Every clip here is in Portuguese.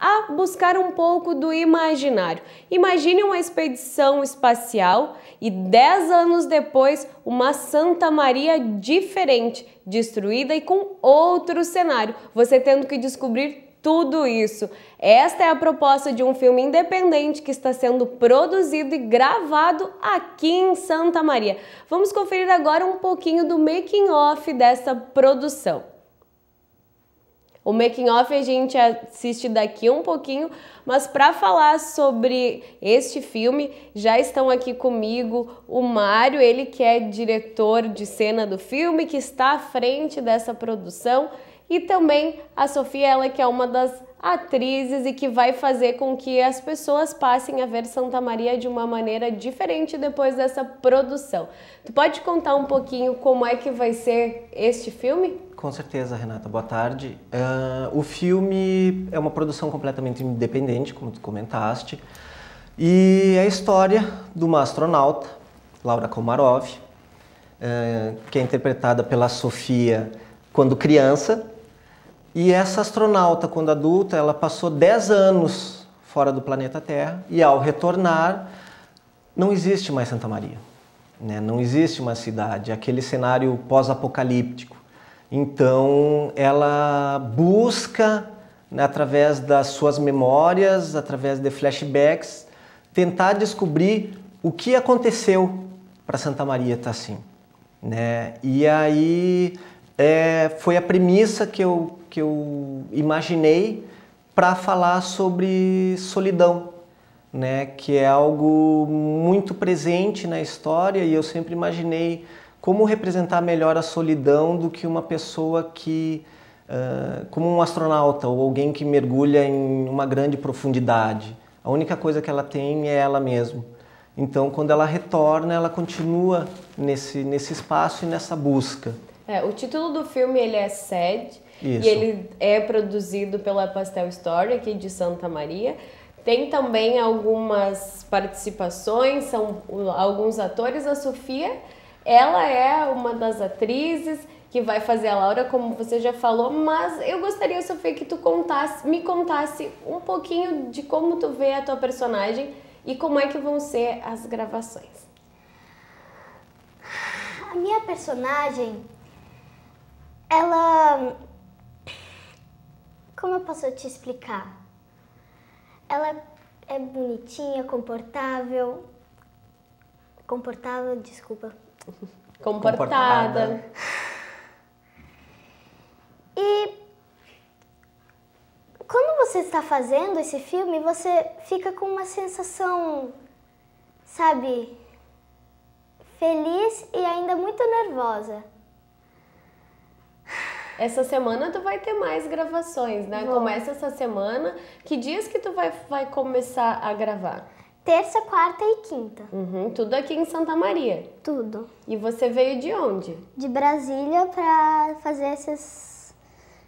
a buscar um pouco do imaginário. Imagine uma expedição espacial e 10 anos depois uma Santa Maria diferente, destruída e com outro cenário, você tendo que descobrir tudo isso. Esta é a proposta de um filme independente que está sendo produzido e gravado aqui em Santa Maria. Vamos conferir agora um pouquinho do making of dessa produção. O making of a gente assiste daqui um pouquinho, mas para falar sobre este filme, já estão aqui comigo o Mário, ele que é diretor de cena do filme, que está à frente dessa produção, e também a Sofia, ela que é uma das atrizes e que vai fazer com que as pessoas passem a ver Santa Maria de uma maneira diferente depois dessa produção. Tu pode contar um pouquinho como é que vai ser este filme? Com certeza, Renata. Boa tarde. O filme é uma produção completamente independente, como tu comentaste, e é a história de uma astronauta, Laura Komarov, que é interpretada pela Sofia quando criança. E essa astronauta, quando adulta, ela passou 10 anos fora do planeta Terra e, ao retornar, não existe mais Santa Maria, né? Não existe uma cidade, aquele cenário pós-apocalíptico. Então, ela busca, né, através das suas memórias, através de flashbacks, tentar descobrir o que aconteceu para Santa Maria estar assim, né? E aí foi a premissa que eu imaginei para falar sobre solidão, né? Que é algo muito presente na história, e eu sempre imaginei como representar melhor a solidão do que uma pessoa que, como um astronauta ou alguém que mergulha em uma grande profundidade. A única coisa que ela tem é ela mesma. Então, quando ela retorna, ela continua nesse espaço e nessa busca. O título do filme ele é Sad. Isso. E ele é produzido pela Pastel Story aqui de Santa Maria. Tem também algumas participações, são alguns atores. A Sofia, ela é uma das atrizes que vai fazer a Laura, como você já falou, mas eu gostaria, Sofia, que tu me contasse um pouquinho de como tu vê a tua personagem e como é que vão ser as gravações. A minha personagem, ela... Como eu posso te explicar? Ela é bonitinha, comportável, desculpa. Comportada. E quando você está fazendo esse filme, você fica com uma sensação, sabe, feliz e ainda muito nervosa. Essa semana tu vai ter mais gravações, né? Bom. Começa essa semana. Que dias que tu vai começar a gravar? Terça, quarta e quinta. Tudo aqui em Santa Maria. Tudo. E você veio de onde? De Brasília para fazer essas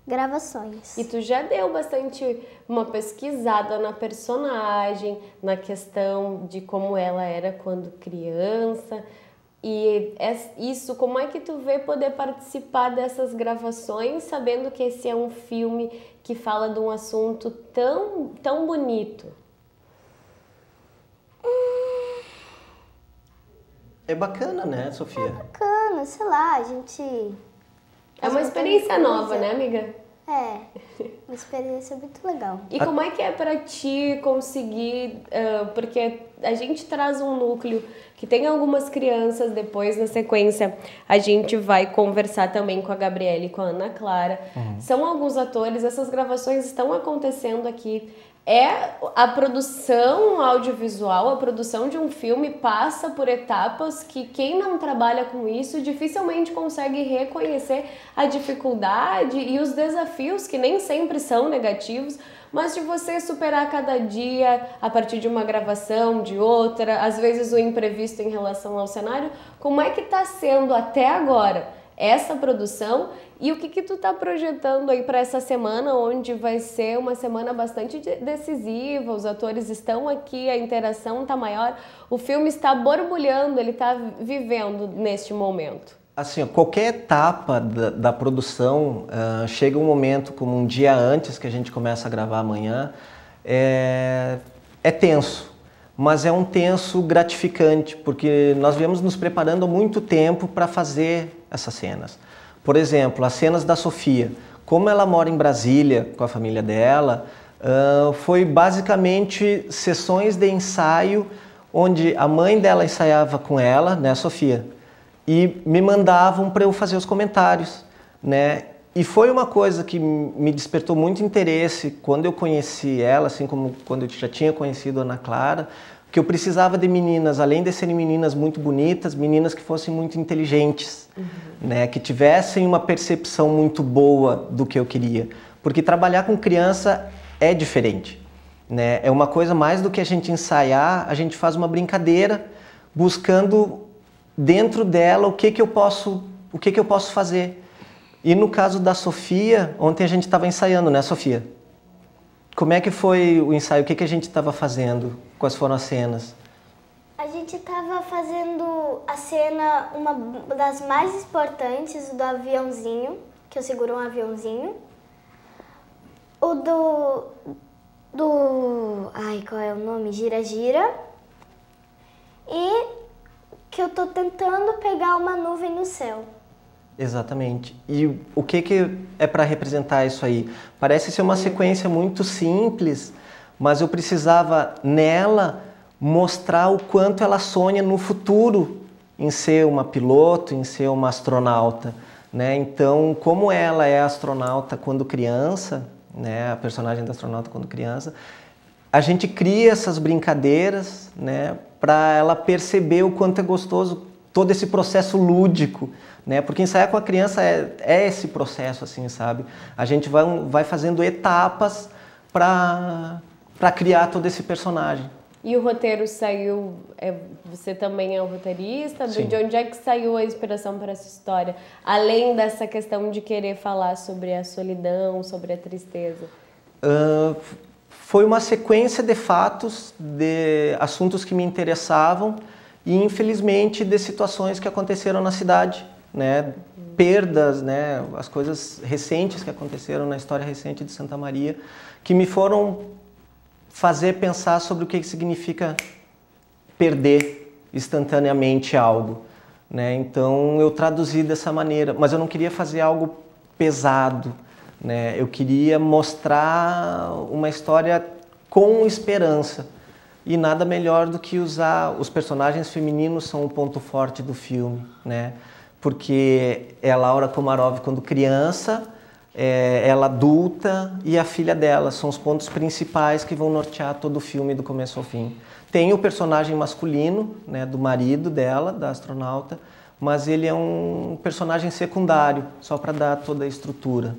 gravações. E tu já deu bastante uma pesquisada na personagem, na questão de como ela era quando criança. E isso, como é que tu vê poder participar dessas gravações, sabendo que esse é um filme que fala de um assunto tão bonito? É bacana, né, Sofia? Bacana, sei lá, a gente... É uma experiência nova, né, amiga? É, uma experiência muito legal. E como é que é pra ti conseguir, porque a gente traz um núcleo que tem algumas crianças, depois na sequência a gente vai conversar também com a Gabriela e com a Ana Clara. São alguns atores, essas gravações estão acontecendo aqui. A produção audiovisual, a produção de um filme passa por etapas que quem não trabalha com isso dificilmente consegue reconhecer a dificuldade e os desafios que nem sempre são negativos, mas de você superar cada dia a partir de uma gravação, de outra, às vezes o imprevisto em relação ao cenário. Como é que está sendo até agora essa produção e o que tu tá projetando aí para essa semana, onde vai ser uma semana bastante decisiva, os atores estão aqui, a interação tá maior, o filme está borbulhando, ele tá vivendo neste momento? Assim, qualquer etapa da produção, chega um momento, como um dia antes que a gente começa a gravar amanhã, é tenso, mas é um tenso gratificante, porque nós viemos nos preparando há muito tempo para fazer essas cenas. Por exemplo, as cenas da Sofia. Como ela mora em Brasília com a família dela, foi basicamente sessões de ensaio onde a mãe dela ensaiava com ela, né, a Sofia, e me mandavam para eu fazer os comentários, né? E foi uma coisa que me despertou muito interesse quando eu conheci ela, assim como quando eu já tinha conhecido a Ana Clara, que eu precisava de meninas, além de serem meninas muito bonitas, meninas que fossem muito inteligentes, né? Que tivessem uma percepção muito boa do que eu queria. Porque trabalhar com criança é diferente, né? É uma coisa mais do que a gente ensaiar, a gente faz uma brincadeira buscando dentro dela o que eu posso fazer. E no caso da Sofia, ontem a gente estava ensaiando, né, Sofia? Como é que foi o ensaio? O que a gente estava fazendo? Quais foram as cenas? A gente estava fazendo a cena, uma das mais importantes, do aviãozinho, que eu seguro um aviãozinho. O ai, qual é o nome? Gira-gira. E que eu tô tentando pegar uma nuvem no céu. Exatamente. E o que é para representar isso aí? Parece ser uma sequência muito simples, mas eu precisava nela mostrar o quanto ela sonha no futuro em ser uma piloto, em ser uma astronauta, né? Então, como ela é astronauta quando criança, né, a personagem da astronauta quando criança, a gente cria essas brincadeiras, né, para ela perceber o quanto é gostoso todo esse processo lúdico, né? Porque ensaiar com a criança é esse processo, assim, sabe? A gente vai fazendo etapas para criar todo esse personagem. E o roteiro saiu... você também é o roteirista? Sim. De onde é que saiu a inspiração para essa história? Além dessa questão de querer falar sobre a solidão, sobre a tristeza. Foi uma sequência de fatos, de assuntos que me interessavam e, infelizmente, de situações que aconteceram na cidade, né? Perdas, né? As coisas recentes que aconteceram na história recente de Santa Maria, que me foram fazer pensar sobre o que significa perder instantaneamente algo, né? Então eu traduzi dessa maneira, mas eu não queria fazer algo pesado, né? Eu queria mostrar uma história com esperança. E nada melhor do que usar... Os personagens femininos são o ponto forte do filme, né? Porque é a Laura Komarov quando criança, ela adulta e a filha dela. São os pontos principais que vão nortear todo o filme do começo ao fim. Tem o personagem masculino, né, do marido dela, da astronauta, mas ele é um personagem secundário, só para dar toda a estrutura.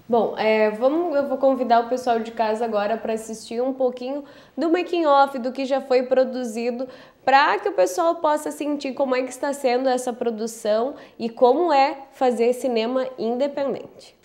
Bom, eu vou convidar o pessoal de casa agora para assistir um pouquinho do making of, do que já foi produzido, para que o pessoal possa sentir como é que está sendo essa produção e como é fazer cinema independente.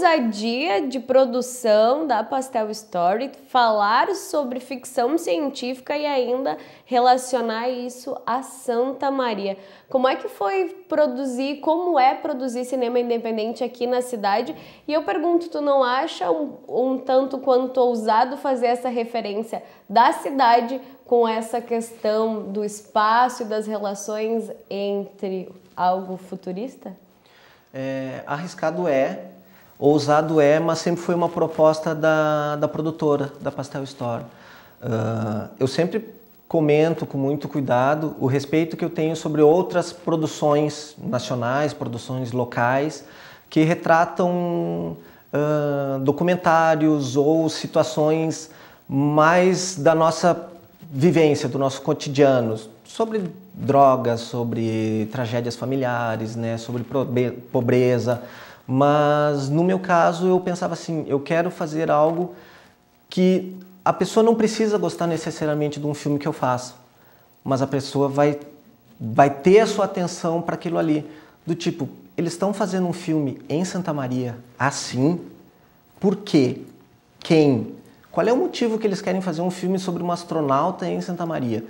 ousadia de produção da Pastel Story, falar sobre ficção científica e ainda relacionar isso a Santa Maria. Como é que foi produzir, como é produzir cinema independente aqui na cidade? E eu pergunto, tu não acha um tanto quanto ousado fazer essa referência da cidade com essa questão do espaço e das relações entre algo futurista? Arriscado ousado mas sempre foi uma proposta da produtora, da Pastel Store. Eu sempre comento com muito cuidado o respeito que eu tenho sobre outras produções nacionais, produções locais, que retratam documentários ou situações mais da nossa vivência, do nosso cotidiano, sobre drogas, sobre tragédias familiares, né, sobre pobreza. Mas no meu caso eu pensava assim, eu quero fazer algo que a pessoa não precisa gostar necessariamente de um filme que eu faço, mas a pessoa vai ter a sua atenção para aquilo ali. Do tipo, eles estão fazendo um filme em Santa Maria assim? Por quê? Quem? Qual é o motivo que eles querem fazer um filme sobre uma astronauta em Santa Maria?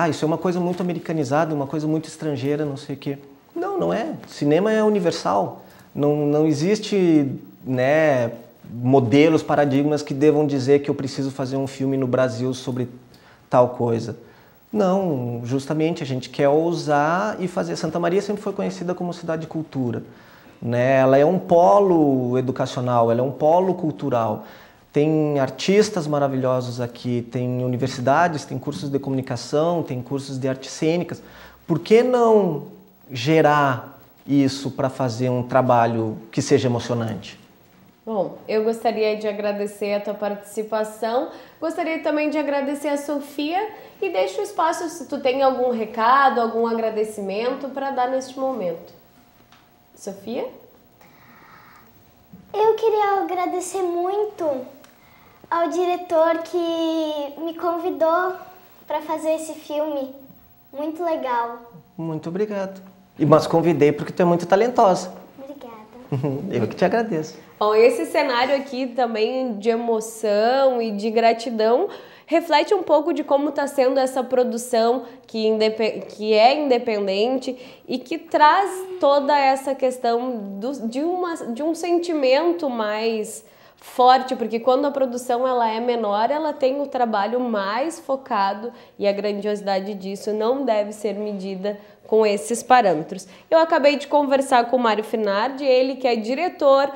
Isso é uma coisa muito americanizada, uma coisa muito estrangeira, não sei o quê. Não, não é. Cinema é universal. Não existe, né, modelos, paradigmas que devam dizer que eu preciso fazer um filme no Brasil sobre tal coisa. Não, justamente a gente quer ousar e fazer. Santa Maria sempre foi conhecida como cidade de cultura, né? Ela é um polo educacional, ela é um polo cultural. Tem artistas maravilhosos aqui, tem universidades, tem cursos de comunicação, tem cursos de artes cênicas. Por que não gerar isso para fazer um trabalho que seja emocionante? Bom, eu gostaria de agradecer a tua participação, gostaria também de agradecer a Sofia e deixo o espaço se tu tem algum recado, algum agradecimento para dar neste momento. Sofia? Eu queria agradecer muito ao diretor que me convidou para fazer esse filme. Muito legal. Muito obrigado. Mas convidei porque tu é muito talentosa. Obrigada. Eu que te agradeço. Bom, esse cenário aqui também de emoção e de gratidão reflete um pouco de como está sendo essa produção que é independente e que traz toda essa questão de um sentimento mais forte, porque quando a produção ela é menor, ela tem o trabalho mais focado e a grandiosidade disso não deve ser medida com esses parâmetros. Eu acabei de conversar com o Mário Finardi, ele que é diretor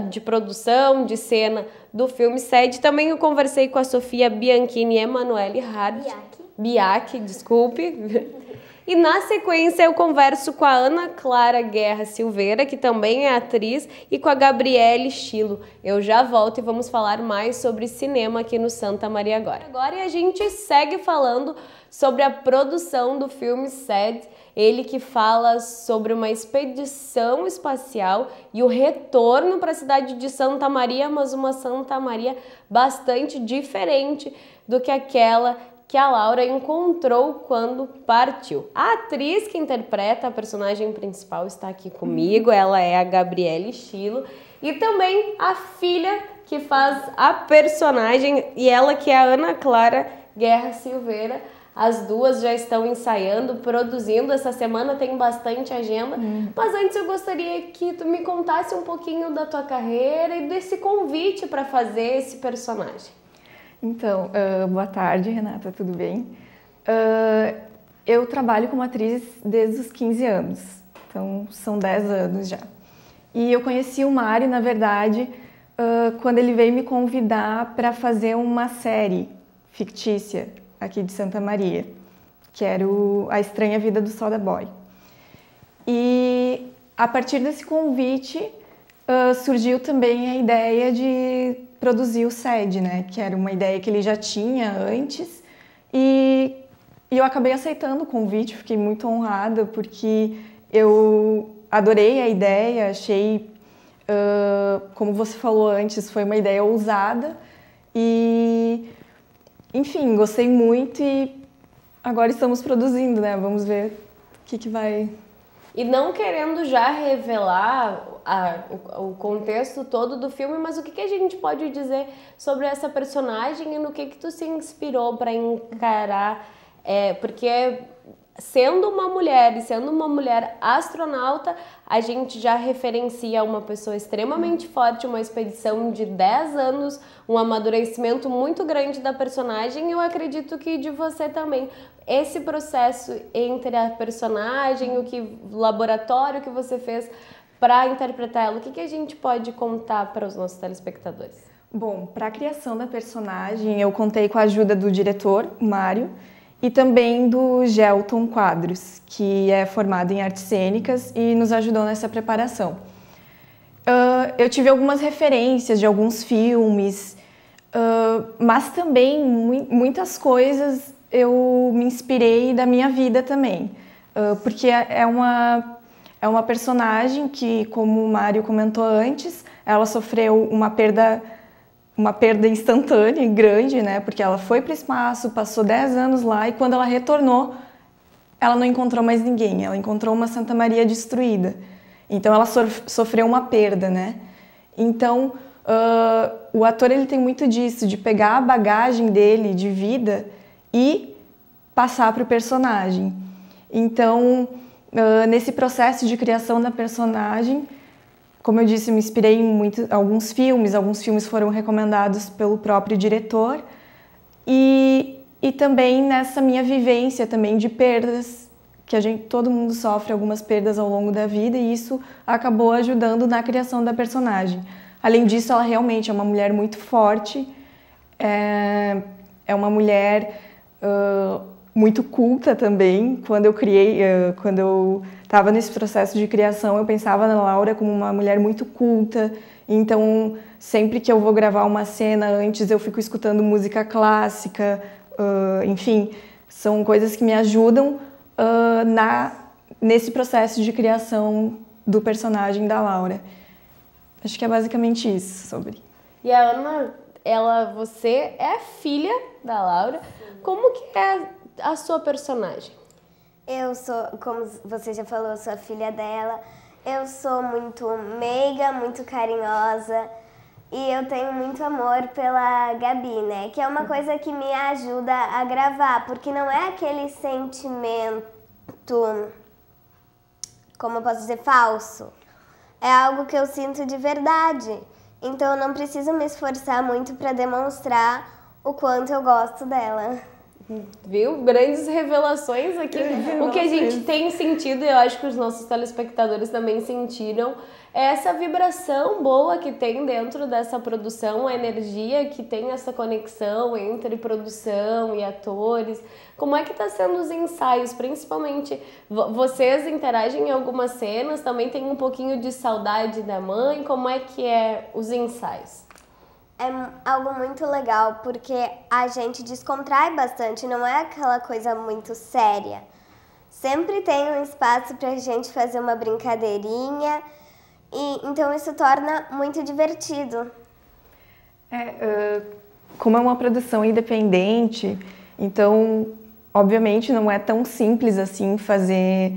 de produção, de cena do filme Sede. Também eu conversei com a Sofia Bianchini e Emanuele Hard. Biac, desculpe. E na sequência eu converso com a Ana Clara Guerra Silveira, que também é atriz, e com a Gabriele Chilo. Eu já volto e vamos falar mais sobre cinema aqui no Santa Maria Agora. Agora a gente segue falando sobre a produção do filme Sede, ele que fala sobre uma expedição espacial e o retorno para a cidade de Santa Maria, mas uma Santa Maria bastante diferente do que aquela que a Laura encontrou quando partiu. A atriz que interpreta a personagem principal está aqui comigo, ela é a Gabriele Chilo, e também a filha que faz a personagem, e ela que é a Ana Clara Guerra Silveira. As duas já estão ensaiando, produzindo. Essa semana tem bastante agenda. Mas antes eu gostaria que tu me contasse um pouquinho da tua carreira e desse convite para fazer esse personagem. Então, boa tarde, Renata, tudo bem? Eu trabalho como atriz desde os 15 anos, então são 10 anos já. E eu conheci o Mário, na verdade, quando ele veio me convidar para fazer uma série fictícia aqui de Santa Maria, que era A Estranha Vida do Soda Boy. E a partir desse convite surgiu também a ideia de produzir o Sede, né? Que era uma ideia que ele já tinha antes, e eu acabei aceitando o convite, fiquei muito honrada, porque eu adorei a ideia, achei, como você falou antes, foi uma ideia ousada, e enfim, gostei muito e agora estamos produzindo, né? Vamos ver o que vai... E não querendo já revelar o contexto todo do filme, mas o que a gente pode dizer sobre essa personagem e no que tu se inspirou para encarar, porque sendo uma mulher e sendo uma mulher astronauta, a gente já referencia uma pessoa extremamente forte, uma expedição de 10 anos, um amadurecimento muito grande da personagem, e eu acredito que de você também. Esse processo entre a personagem, o laboratório que você fez para interpretar ela, o que a gente pode contar para os nossos telespectadores? Bom, para a criação da personagem, eu contei com a ajuda do diretor, Mário, e também do Gelton Quadros, que é formado em artes cênicas e nos ajudou nessa preparação. Eu tive algumas referências de alguns filmes, mas também muitas coisas eu me inspirei da minha vida também, porque é uma personagem que, como o Mário comentou antes, ela sofreu uma perda instantânea e grande, né? Porque ela foi para o espaço, passou 10 anos lá e quando ela retornou, ela não encontrou mais ninguém. Ela encontrou uma Santa Maria destruída. Então ela sofreu uma perda, né? Então o ator ele tem muito disso, de pegar a bagagem dele de vida e passar para o personagem. Então nesse processo de criação da personagem, como eu disse, me inspirei em alguns filmes foram recomendados pelo próprio diretor e também nessa minha vivência também de perdas, que todo mundo sofre algumas perdas ao longo da vida e isso acabou ajudando na criação da personagem. Além disso, ela realmente é uma mulher muito forte, é uma mulher muito culta também. Quando eu estava nesse processo de criação, eu pensava na Laura como uma mulher muito culta. Então, sempre que eu vou gravar uma cena, antes eu fico escutando música clássica. Enfim, são coisas que me ajudam nesse processo de criação do personagem da Laura. Acho que é basicamente isso sobre. E a Ana, você é filha da Laura. Como que é a sua personagem? Eu sou, como você já falou, eu sou a filha dela. Eu sou muito meiga, muito carinhosa e eu tenho muito amor pela Gabi, né? Que é uma coisa que me ajuda a gravar, porque não é aquele sentimento, como eu posso dizer, falso. É algo que eu sinto de verdade. Então eu não preciso me esforçar muito para demonstrar o quanto eu gosto dela. Viu? Grandes revelações aqui. O que a gente tem sentido, e eu acho que os nossos telespectadores também sentiram, é essa vibração boa que tem dentro dessa produção, a energia que tem essa conexão entre produção e atores. Como é que tá sendo os ensaios? Principalmente, vocês interagem em algumas cenas, também tem um pouquinho de saudade da mãe. Como é que é os ensaios? É algo muito legal, porque a gente descontrai bastante, não é aquela coisa muito séria. Sempre tem um espaço pra gente fazer uma brincadeirinha, e então isso torna muito divertido. Como é uma produção independente, então, obviamente, não é tão simples assim fazer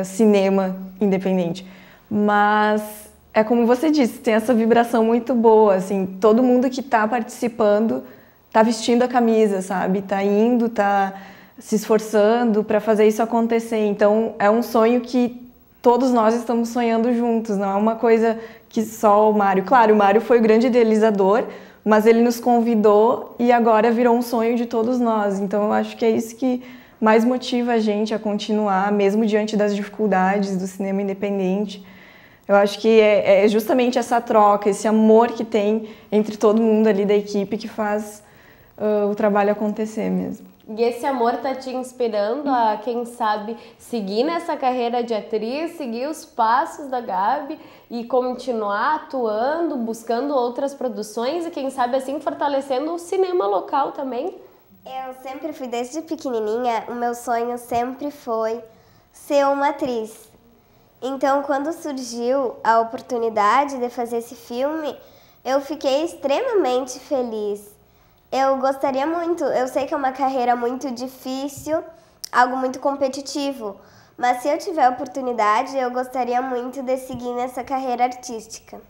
cinema independente, mas é como você disse, tem essa vibração muito boa, assim, todo mundo que está participando está vestindo a camisa, sabe? Está indo, está se esforçando para fazer isso acontecer. Então, é um sonho que todos nós estamos sonhando juntos, não é uma coisa que só o Mário. Claro, o Mário foi o grande idealizador, mas ele nos convidou e agora virou um sonho de todos nós. Então, eu acho que é isso que mais motiva a gente a continuar, mesmo diante das dificuldades do cinema independente. Eu acho que é justamente essa troca, esse amor que tem entre todo mundo ali da equipe que faz o trabalho acontecer mesmo. E esse amor tá te inspirando a, quem sabe, seguir nessa carreira de atriz, seguir os passos da Gabi e continuar atuando, buscando outras produções e, quem sabe, assim, fortalecendo o cinema local também? Eu sempre fui, desde pequenininha, o meu sonho sempre foi ser uma atriz. Então, quando surgiu a oportunidade de fazer esse filme, eu fiquei extremamente feliz. Eu gostaria muito, eu sei que é uma carreira muito difícil, algo muito competitivo, Mas se eu tiver a oportunidade, eu gostaria muito de seguir nessa carreira artística.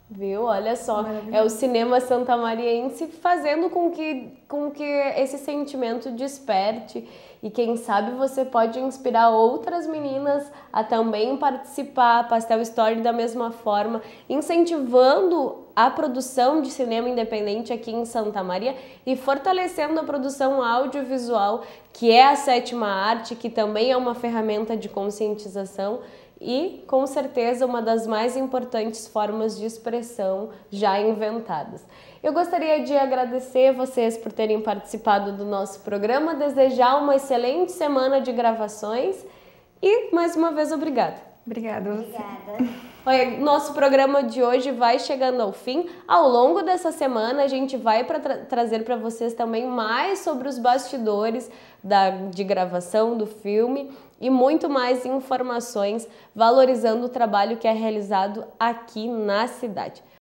Viu? Olha só, é o cinema santamariense fazendo com que esse sentimento desperte e quem sabe você pode inspirar outras meninas a também participar, Pastel Story da mesma forma, incentivando a produção de cinema independente aqui em Santa Maria e fortalecendo a produção audiovisual, que é a sétima arte, que também é uma ferramenta de conscientização e, com certeza, uma das mais importantes formas de expressão já inventadas. Eu gostaria de agradecer vocês por terem participado do nosso programa, desejar uma excelente semana de gravações e, mais uma vez, obrigada. Obrigada. Obrigada. Olha, nosso programa de hoje vai chegando ao fim. Ao longo dessa semana, a gente vai trazer para vocês também mais sobre os bastidores de gravação do filme e muito mais informações valorizando o trabalho que é realizado aqui na cidade.